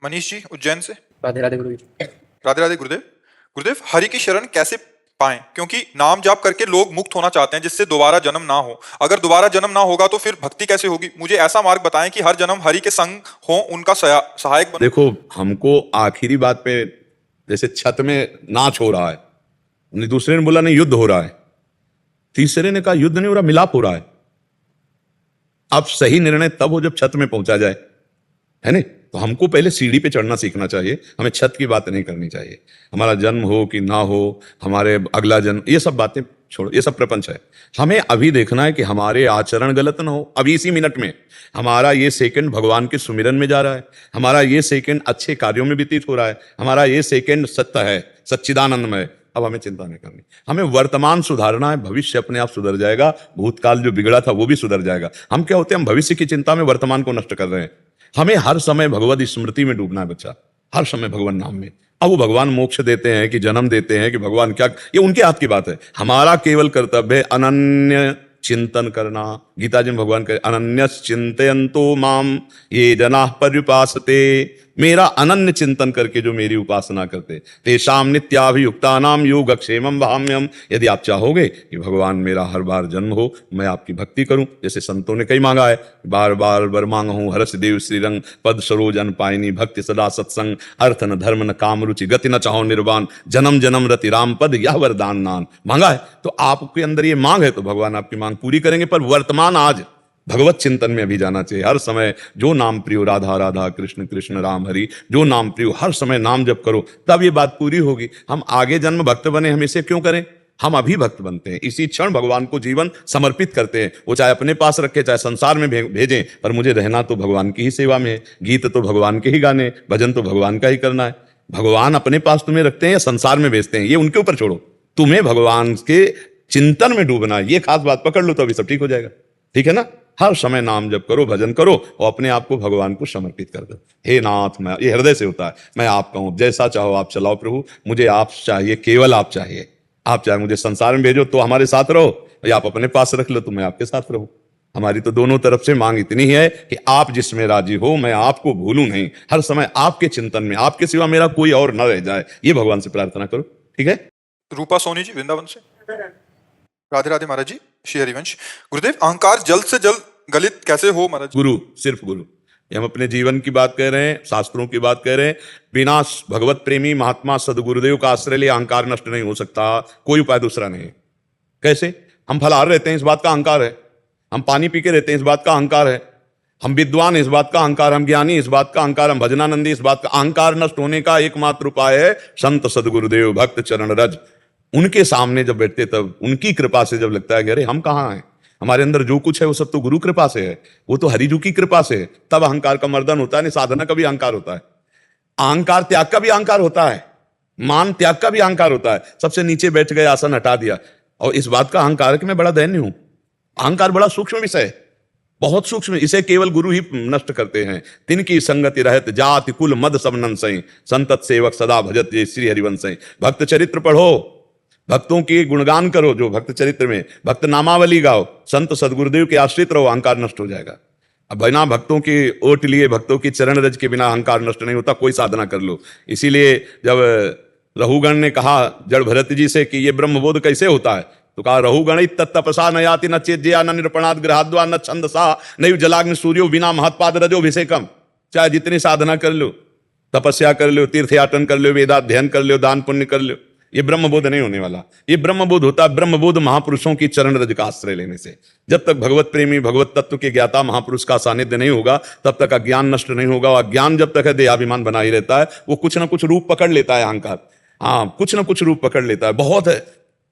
मनीष जी उज्जैन से। राधे राधे गुरु जी। राधे राधे गुरुदेव। गुरुदेव, हरि की शरण कैसे पाएं? क्योंकि नाम जाप करके लोग मुक्त होना चाहते हैं जिससे दोबारा जन्म ना हो। अगर दोबारा जन्म ना होगा तो फिर भक्ति कैसे होगी? मुझे ऐसा मार्ग बताएं कि हर जन्म हरि के संग हो, उनका सहायक बनो। देखो, हमको आखिरी बात पे, जैसे छत में नाच हो रहा है, दूसरे ने बोला नहीं युद्ध हो रहा है, तीसरे ने कहा युद्ध नहीं हो रहा, मिलाप हो रहा है। अब सही निर्णय तब हो जब छत में पहुंचा जाए, है नहीं? तो हमको पहले सीढ़ी पे चढ़ना सीखना चाहिए, हमें छत की बात नहीं करनी चाहिए। हमारा जन्म हो कि ना हो, हमारे अगला जन्म, ये सब बातें छोड़ो, ये सब प्रपंच है। हमें अभी देखना है कि हमारे आचरण गलत ना हो। अभी इसी मिनट में हमारा ये सेकंड भगवान के सुमिरन में जा रहा है, हमारा ये सेकंड अच्छे कार्यों में व्यतीत हो रहा है, हमारा ये सेकंड सत्य है, सच्चिदानंदमय। अब हमें चिंता नहीं करनी, हमें वर्तमान सुधारना है। भविष्य अपने आप सुधर जाएगा, भूतकाल जो बिगड़ा था वो भी सुधर जाएगा। हम क्या होते हैं, हम भविष्य की चिंता में वर्तमान को नष्ट कर रहे हैं। हमें हर समय भगवत स्मृति में डूबना है बच्चा, हर समय भगवान नाम में। अब वो भगवान मोक्ष देते हैं कि जन्म देते हैं कि भगवान क्या, ये उनके हाथ की बात है। हमारा केवल कर्तव्य है अनन्य चिंतन करना। गीता जी में भगवान कहे अनन्यस चिंतयन्तो माम ये जनाः पर्युपासते। मेरा अनन्य चिंतन करके जो मेरी उपासना करते, तेषां नित्याभियुक्तानां योगक्षेमं वहाम्यहम्। यदि आप चाहोगे कि भगवान मेरा हर बार जन्म हो, मैं आपकी भक्ति करूं, जैसे संतों ने कई मांगा है, बार बार वर मांगहूं हरस देव श्रीरंग, पद सरोज अन पाइनी, भक्ति सदा सत्संग, अर्थ न धर्म न काम रुचि, गति न चाहो निर्वाण, जन्म जन्म रति राम पद, यह वरदान नान। मांगा है तो आपके अंदर ये मांग है तो भगवान आपकी मांग पूरी करेंगे। पर वर्तमान आज भगवत चिंतन में अभी जाना चाहिए। हर समय जो नाम प्रियो, राधा राधा कृष्ण कृष्ण राम हरि, जो नाम प्रियो, हर समय नाम जप करो, तब ये बात पूरी होगी। हम आगे जन्म भक्त बने, हम इसे क्यों करें? हम अभी भक्त बनते हैं, इसी क्षण भगवान को जीवन समर्पित करते हैं। वो चाहे अपने पास रखे, चाहे संसार में भेजें, पर मुझे रहना तो भगवान की ही सेवा में है। गीत तो भगवान के ही गाने, भजन तो भगवान का ही करना है। भगवान अपने पास तुम्हें रखते हैं या संसार में भेजते हैं, ये उनके ऊपर छोड़ो। तुम्हें भगवान के चिंतन में डूबना है, ये खास बात पकड़ लो तो अभी सब ठीक हो जाएगा। ठीक है ना? हर समय नाम जप करो, भजन करो और अपने आप को भगवान को समर्पित कर दो। हे नाथ, मैं, ये हृदय से होता है, मैं आपका हूं, जैसा चाहो आप चलाओ प्रभु, मुझे आप चाहिए, केवल आप चाहिए। आप चाहे मुझे संसार में भेजो तो हमारे साथ रहो, या आप अपने पास रख लो तो मैं आपके साथ रहूं। हमारी तो दोनों तरफ से मांग इतनी है कि आप जिसमें राजी हो, मैं आपको भूलूं नहीं, हर समय आपके चिंतन में, आपके सिवा मेरा कोई और न रह जाए, ये भगवान से प्रार्थना करो। ठीक है? रूपा सोनी जी वृंदावन से। राधे राधे महाराज जी। श्री हरिवंश। गुरुदेव, अहंकार जल्द से जल्द गलित कैसे हो महाराज? गुरु, सिर्फ गुरु। ये हम अपने जीवन की बात कह रहे हैं, शास्त्रों की बात कह रहे हैं। बिना भगवत प्रेमी महात्मा सदगुरुदेव का आश्रय लिए अहंकार नष्ट नहीं हो सकता। कोई उपाय दूसरा नहीं है। कैसे? हम फलाहार रहते हैं, इस बात का अहंकार है। हम पानी पी के रहते हैं, इस बात का अहंकार है। हम विद्वान, इस बात का अहंकार। हम ज्ञानी, इस बात का अहंकार। हम भजनानंदी, इस बात का अहंकार नष्ट होने का एकमात्र उपाय है संत सदगुरुदेव भक्त चरण रज। उनके सामने जब बैठते, तब उनकी कृपा से जब लगता है कि अरे हम कहाँ हैं, हमारे अंदर जो कुछ है वो सब तो गुरु कृपा से है, वो तो हरिजू की कृपा से है, तब अहंकार का मर्दन होता है। नहीं, साधना का भी अहंकार होता है, अहंकार त्याग का भी अहंकार होता है, मान त्याग का भी अहंकार होता है। सबसे नीचे बैठ गए, आसन हटा दिया, और इस बात का अहंकार है कि मैं बड़ा दैन्य हूं। अहंकार बड़ा सूक्ष्म विषय है, बहुत सूक्ष्म, इसे केवल गुरु ही नष्ट करते हैं। तिनकी संगति रहत जाति कुल मद सब नंसई, संतत सेवक सदा भजत ये श्री हरिवंशई। भक्त चरित्र पढ़ो, भक्तों के गुणगान करो, जो भक्त चरित्र में, भक्त नामावली गाओ, संत सदगुरुदेव के आश्रित रहो, अहंकार नष्ट हो जाएगा। अब बिना भक्तों के ओट लिए, भक्तों की चरण रज के बिना अहंकार नष्ट नहीं होता। कोई साधना कर लो। इसीलिए जब रहुगण ने कहा जड़ भरत जी से कि ये ब्रह्मबोध कैसे होता है, तो कहा रहुगण तत्तपसा न याति न चेज्या न निरपणाद गृहाद्वा न छंदसा न जलाग्नि सूर्यो बिना महत्पाद रजोभिषेकम। चाहे जितनी साधना कर लो, तपस्या कर लो, तीर्थयाटन कर लो, वेदाध्ययन कर लो, दान पुण्य कर लो, ये ब्रह्मबोध नहीं होने वाला। ये ब्रह्मबोध होता है ब्रह्मबोध महापुरुषों की चरण रज का आश्रय लेने से। जब तक भगवत प्रेमी, भगवत तत्व के ज्ञाता महापुरुष का सानिध्य नहीं होगा, तब तक अज्ञान नष्ट नहीं होगा। और ज्ञान जब तक है, देहाभिमान बना ही रहता है। वो कुछ ना कुछ रूप पकड़ लेता है, अहंकार, हाँ, कुछ ना कुछ रूप पकड़ लेता है। बहुत है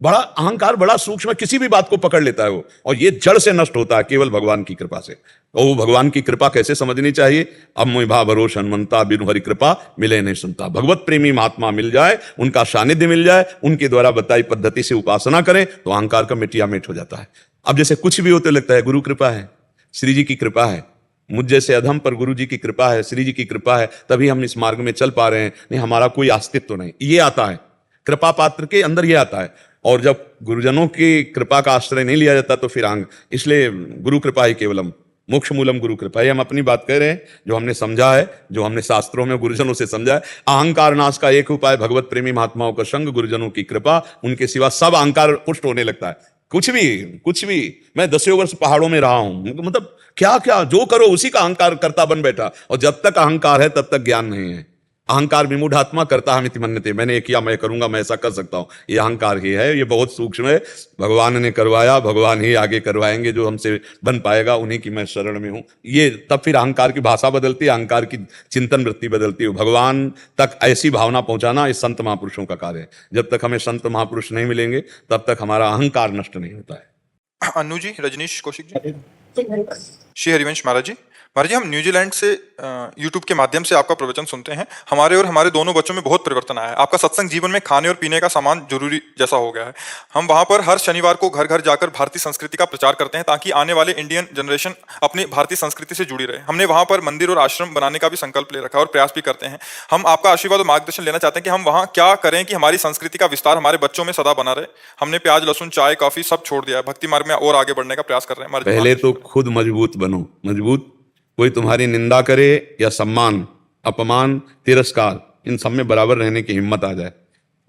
बड़ा अहंकार, बड़ा सूक्ष्म, किसी भी बात को पकड़ लेता है वो, और ये जड़ से नष्ट होता है केवल भगवान की कृपा से। और वो भगवान की कृपा कैसे समझनी चाहिए? अब मोहि भा भरोस हनुमंता, बिनु हरि कृपा मिले नहीं सुनता। भगवत प्रेमी महात्मा मिल जाए, उनका सानिध्य मिल जाए, उनके द्वारा बताई पद्धति से उपासना करें, तो अहंकार का मिटिया मिट हो जाता है। अब जैसे कुछ भी होते लगता है गुरु कृपा है, श्री जी की कृपा है, मुझ जैसे अधम पर गुरु जी की कृपा है, श्री जी की कृपा है, तभी हम इस मार्ग में चल पा रहे हैं। नहीं, हमारा कोई अस्तित्व नहीं। ये आता है कृपा पात्र के अंदर, ये आता है। और जब गुरुजनों की कृपा का आश्रय नहीं लिया जाता तो फिर इसलिए गुरु कृपा ही केवलम, मोक्ष मूलम गुरु कृपा। ये हम अपनी बात कह रहे हैं, जो हमने समझा है, जो हमने शास्त्रों में गुरुजनों से समझा है। अहंकार नाश का एक उपाय भगवत प्रेमी महात्माओं का संग, गुरुजनों की कृपा, उनके सिवा सब अहंकार पुष्ट होने लगता है। कुछ भी मैं 10 वर्ष पहाड़ों में रहा हूं, मतलब क्या क्या जो करो उसी का अहंकार करता बन बैठा, और जब तक अहंकार है तब तक ज्ञान नहीं है। अहंकार विमूढ़ात्मा करता हमिति मन्यते, मैंने ये किया, मैं करूंगा, मैं ऐसा कर सकता हूं, ये अहंकार ही है। ये बहुत सूक्ष्म है, भगवान ने करवाया, भगवान ही आगे करवाएंगे, जो हमसे बन पाएगा उन्हीं की मैं शरण में हूं। ये तब फिर अहंकार की भाषा बदलती है, अहंकार की चिंतन वृत्ति बदलती है। भगवान तक ऐसी भावना पहुंचाना इस संत महापुरुषों का कार्य है। जब तक हमें संत महापुरुष नहीं मिलेंगे तब तक हमारा अहंकार नष्ट नहीं होता है। अनु जी, रजनीश कौशिक जी, श्री हरिवंश महाराज जी। महाराज जी, हम न्यूजीलैंड से यूट्यूब के माध्यम से आपका प्रवचन सुनते हैं। हमारे और हमारे दोनों बच्चों में बहुत परिवर्तन आया है। आपका सत्संग जीवन में खाने और पीने का सामान जरूरी जैसा हो गया है। हम वहां पर हर शनिवार को घर घर जाकर भारतीय संस्कृति का प्रचार करते हैं, ताकि आने वाले इंडियन जनरेशन अपनी भारतीय संस्कृति से जुड़ी रहे। हमने वहां पर मंदिर और आश्रम बनाने का भी संकल्प ले रखा है और प्रयास भी करते हैं। हम आपका आशीर्वाद और मार्गदर्शन लेना चाहते हैं कि हम वहाँ क्या करें कि हमारी संस्कृति का विस्तार हमारे बच्चों में सदा बना रहे। हमने प्याज, लहसुन, चाय, कॉफी सब छोड़ दिया है, भक्ति मार्ग में और आगे बढ़ने का प्रयास कर रहे हैं। महाराज जी, पहले तो खुद मजबूत बनो, मजबूत। कोई तुम्हारी निंदा करे या सम्मान, अपमान, तिरस्कार, इन सब में बराबर रहने की हिम्मत आ जाए।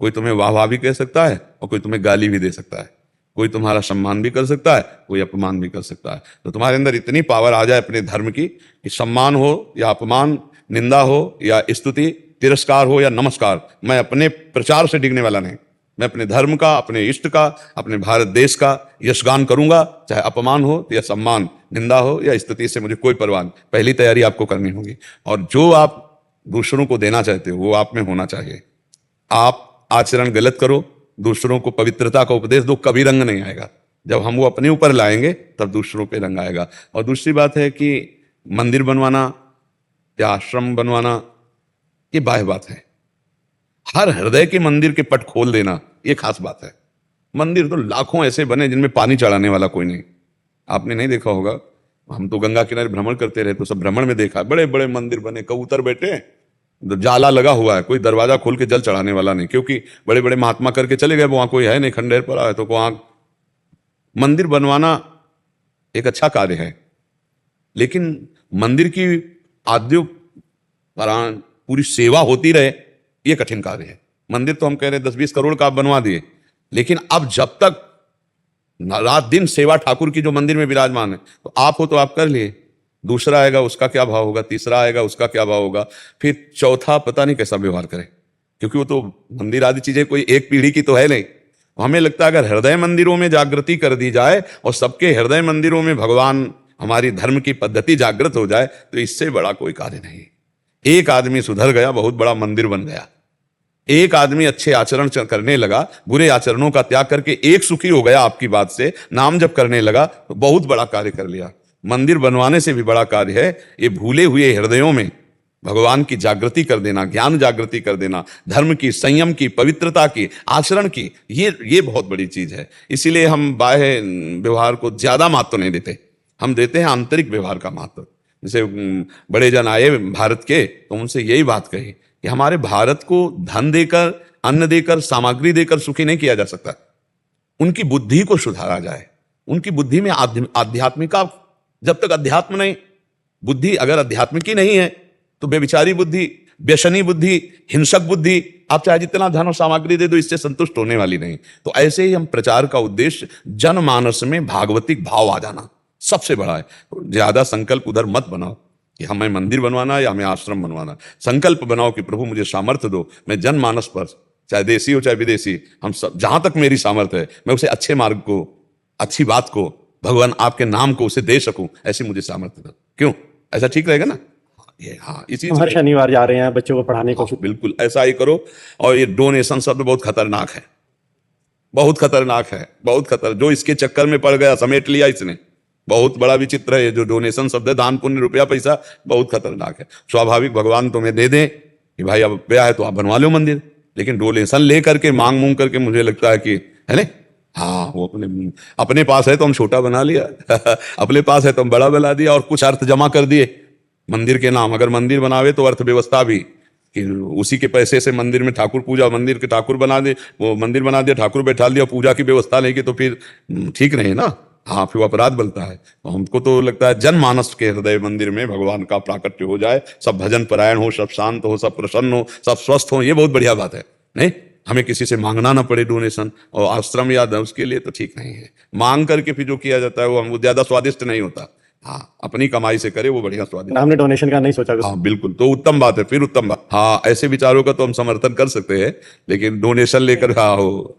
कोई तुम्हें वाह वाह भी कह सकता है और कोई तुम्हें गाली भी दे सकता है। कोई तुम्हारा सम्मान भी कर सकता है, कोई अपमान भी कर सकता है। तो तुम्हारे अंदर इतनी पावर आ जाए अपने धर्म की कि सम्मान हो या अपमान, निंदा हो या स्तुति, तिरस्कार हो या नमस्कार, मैं अपने प्रचार से डिगने वाला नहीं। मैं अपने धर्म का, अपने इष्ट का, अपने भारत देश का यशगान करूंगा, चाहे अपमान हो या सम्मान, निंदा हो या स्तुति, से मुझे कोई परवाह नहीं। पहली तैयारी आपको करनी होगी, और जो आप दूसरों को देना चाहते हो वो आप में होना चाहिए। आप आचरण गलत करो, दूसरों को पवित्रता का उपदेश दो, कभी रंग नहीं आएगा। जब हम वो अपने ऊपर लाएंगे तब दूसरों पे रंग आएगा। और दूसरी बात है कि मंदिर बनवाना या आश्रम बनवाना ये बाह्य बात है। हर हृदय के मंदिर के पट खोल देना ये खास बात है। मंदिर तो लाखों ऐसे बने जिनमें पानी चढ़ाने वाला कोई नहीं। आपने नहीं देखा होगा, हम तो गंगा किनारे भ्रमण करते रहे, तो सब भ्रमण में देखा, बड़े बड़े मंदिर बने, कबूतर बैठे, जाला लगा हुआ है, कोई दरवाजा खोल के जल चढ़ाने वाला नहीं, क्योंकि बड़े बड़े महात्मा करके चले गए, वहां कोई है नहीं, खंडेर पड़ा है। तो वहां मंदिर बनवाना एक अच्छा कार्य है, लेकिन मंदिर की आद्य पूरी सेवा होती रहे ये कठिन कार्य है। मंदिर तो हम कह रहे हैं 10-20 करोड़ का आप बनवा दिए, लेकिन अब जब तक रात दिन सेवा ठाकुर की जो मंदिर में विराजमान है, तो आप हो तो आप कर लिए, दूसरा आएगा उसका क्या भाव होगा, तीसरा आएगा उसका क्या भाव होगा, फिर चौथा पता नहीं कैसा व्यवहार करे, क्योंकि वो तो मंदिर आदि चीजें कोई एक पीढ़ी की तो है नहीं। हमें लगता है अगर हृदय मंदिरों में जागृति कर दी जाए और सबके हृदय मंदिरों में भगवान, हमारी धर्म की पद्धति जागृत हो जाए, तो इससे बड़ा कोई कार्य नहीं। एक आदमी सुधर गया, बहुत बड़ा मंदिर बन गया। एक आदमी अच्छे आचरण करने लगा, बुरे आचरणों का त्याग करके एक सुखी हो गया आपकी बात से, नाम जप करने लगा, तो बहुत बड़ा कार्य कर लिया। मंदिर बनवाने से भी बड़ा कार्य है ये भूले हुए हृदयों में भगवान की जागृति कर देना, ज्ञान जागृति कर देना, धर्म की, संयम की, पवित्रता की, आचरण की, ये बहुत बड़ी चीज है। इसीलिए हम बाह्य व्यवहार को ज्यादा महत्व नहीं देते, हम देते हैं आंतरिक व्यवहार का महत्व। जैसे बड़े जन आए भारत के, तो उनसे यही बात कही कि हमारे भारत को धन देकर, अन्न देकर, सामग्री देकर सुखी नहीं किया जा सकता। उनकी बुद्धि को सुधारा जाए, उनकी बुद्धि में आध्यात्मिका, जब तक अध्यात्म नहीं, बुद्धि अगर अध्यात्म की नहीं है तो बेविचारी बुद्धि, व्यसनी बुद्धि, हिंसक बुद्धि, आप चाहे जितना धन और सामग्री दे दो, इससे संतुष्ट होने वाली नहीं। तो ऐसे ही हम प्रचार का उद्देश्य जनमानस में भागवतिक भाव आ जाना सबसे बड़ा है। तो ज्यादा संकल्प उधर मत बनाओ कि हमें मंदिर बनवाना या हमें आश्रम बनवाना। संकल्प बनाओ कि प्रभु मुझे सामर्थ्य दो, मैं जनमानस पर, चाहे देसी हो चाहे विदेशी, हम सब, जहां तक मेरी सामर्थ्य है, मैं उसे अच्छे मार्ग को, अच्छी बात को, भगवान आपके नाम को उसे दे सकूं, ऐसी मुझे सामर्थ्य दो। क्यों? ऐसा ठीक रहेगा ना? इसी हर शनिवार जा रहे हैं बच्चों को पढ़ाने को। बिल्कुल ऐसा ही करो। और ये डोनेशन शब्द बहुत खतरनाक है, बहुत खतरनाक है, बहुत खतर। जो इसके चक्कर में पड़ गया, समेट लिया इसने, बहुत बड़ा विचित्र है। जो डोनेशन शब्द है, दान पुण्य, रुपया पैसा, बहुत खतरनाक है। स्वाभाविक भगवान तुम्हें दे दें कि भाई अब रुपया है तो आप बनवा लो मंदिर, लेकिन डोनेशन ले करके, मांग मूंग करके, मुझे लगता है कि है ना, हाँ, वो अपने पास है तो हम छोटा बना लिया अपने पास है तो हम बड़ा बना दिया, और कुछ अर्थ जमा कर दिए मंदिर के नाम। अगर मंदिर बनावे तो अर्थव्यवस्था भी, कि उसी के पैसे से मंदिर में ठाकुर पूजा, मंदिर के ठाकुर बना दे, वो मंदिर बना दिया, ठाकुर बैठा दिया, पूजा की व्यवस्था नहीं की, तो फिर ठीक नहीं ना। हाँ, फिर वो अपराध बनता है। तो हमको तो लगता है जनमानस के हृदय मंदिर में भगवान का प्राकट्य हो जाए, सब भजन परायण हो, सब शांत हो, सब प्रसन्न हो, सब स्वस्थ हो, ये बहुत बढ़िया बात है। नहीं, हमें किसी से मांगना ना पड़े डोनेशन, और आश्रम या उसके लिए तो ठीक नहीं है। मांग करके फिर जो किया जाता है वो ज्यादा स्वादिष्ट नहीं होता। हाँ, अपनी कमाई से करे वो बढ़िया स्वादिष्ट। हमने डोनेशन का नहीं सोचा कुछ। हाँ बिल्कुल, तो उत्तम बात है, फिर उत्तम बात। हाँ, ऐसे विचारों का तो हम समर्थन कर सकते हैं, लेकिन डोनेशन लेकर हाँ हो